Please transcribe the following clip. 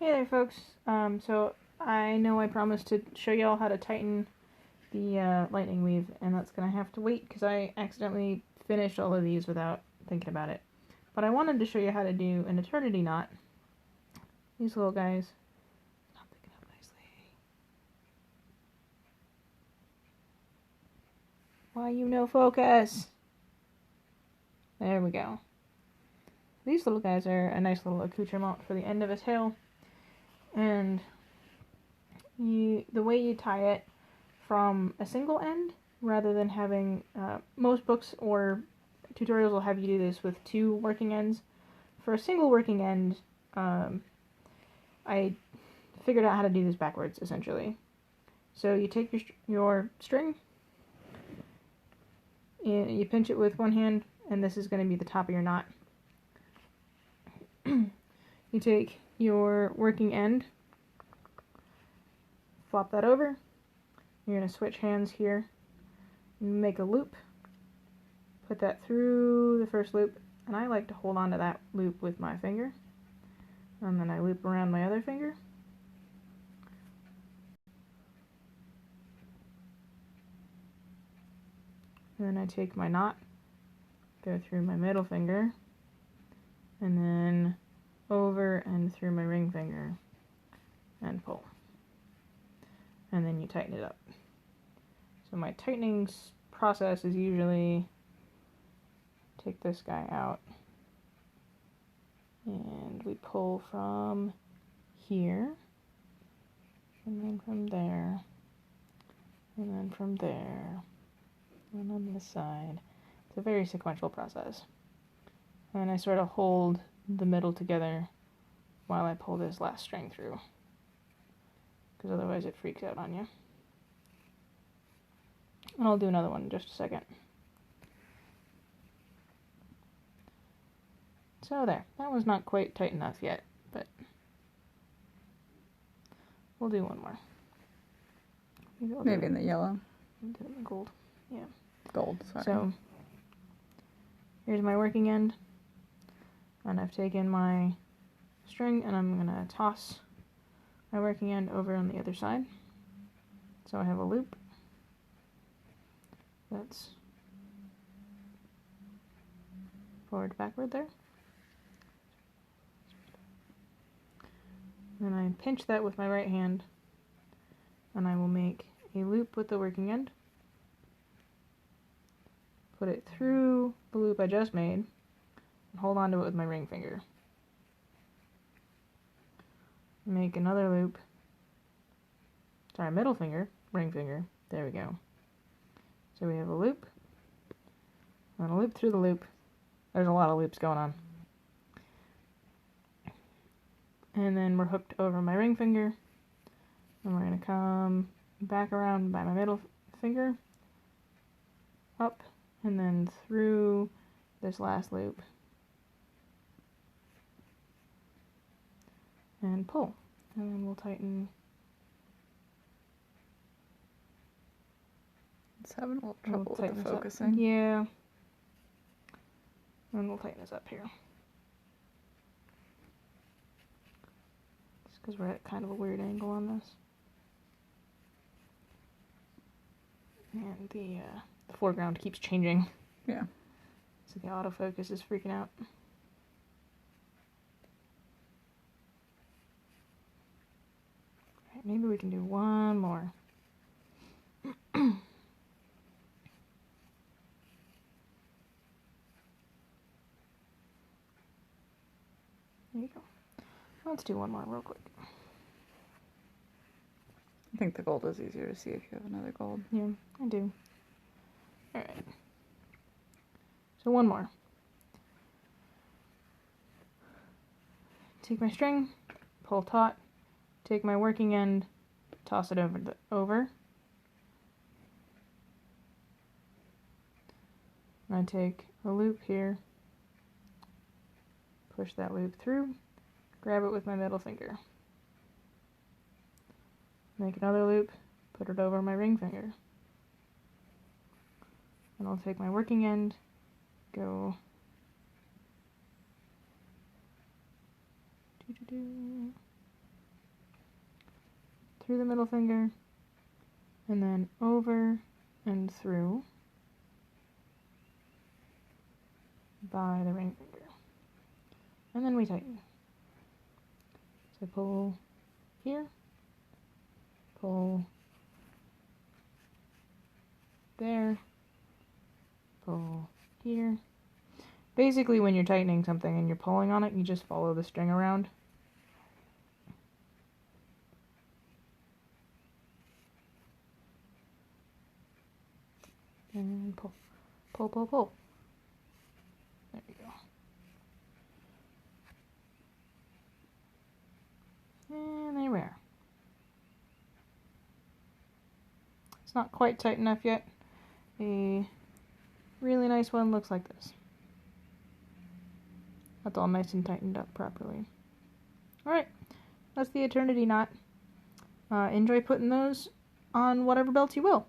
Hey there folks, so I know I promised to show y'all how to tighten the lightning weave, and that's gonna have to wait because I accidentally finished all of these without thinking about it. But I wanted to show you how to do an eternity knot. These little guys. Not picking up nicely. Why you no focus? There we go. These little guys are a nice little accoutrement for the end of a tail. And the way you tie it from a single end, rather than having, most books or tutorials will have you do this with two working ends. For a single working end, I figured out how to do this backwards, essentially. So you take your string, you pinch it with one hand, and this is going to be the top of your knot. You take your working end, flop that over, you're going to switch hands here, make a loop, put that through the first loop, and I like to hold on to that loop with my finger, and then I loop around my other finger. And then I take my knot, go through my middle finger, and then over and through my ring finger, and pull. And then you tighten it up. So my tightening process is usually take this guy out, and we pull from here, and then from there, and then from there, and on this side. It's a very sequential process. And I sort of hold the middle together while I pull this last string through, because otherwise it freaks out on you. And I'll do another one in just a second. So there, that was not quite tight enough yet, but we'll do one more. Maybe in the yellow. Do it in the gold, yeah. Gold, sorry. So, here's my working end, and I've taken my string and I'm going to toss my working end over on the other side. So I have a loop that's forward, backward there. Then I pinch that with my right hand, and I will make a loop with the working end, put it through the loop I just made, and hold on to it with my ring finger. Make another loop, sorry, middle finger, ring finger, there we go. So we have a loop, and a loop through the loop. There's a lot of loops going on. And then we're hooked over my ring finger, and we're going to come back around by my middle finger, up, and then through this last loop, and pull. And then we'll tighten. It's having a little trouble with the focusing. Up. Yeah. And we'll tighten this up here. Just because we're at kind of a weird angle on this. And the foreground keeps changing. Yeah. So the autofocus is freaking out. Alright, maybe we can do one more. There you go. Let's do one more real quick. I think the gold is easier to see if you have another gold. Yeah, I do. Alright. So one more. Take my string, pull taut, take my working end, toss it over. And I take a loop here, push that loop through, grab it with my middle finger. Make another loop, put it over my ring finger. And I'll take my working end, go through the middle finger, and then over and through by the ring finger. And then we tighten. So pull here, pull there, pull here. Basically, when you're tightening something and you're pulling on it, you just follow the string around. And pull, pull, pull, pull. There you go. And there we are. It's not quite tight enough yet. A really nice one looks like this. That's all nice and tightened up properly. Alright, that's the Eternity knot. Enjoy putting those on whatever belt you will.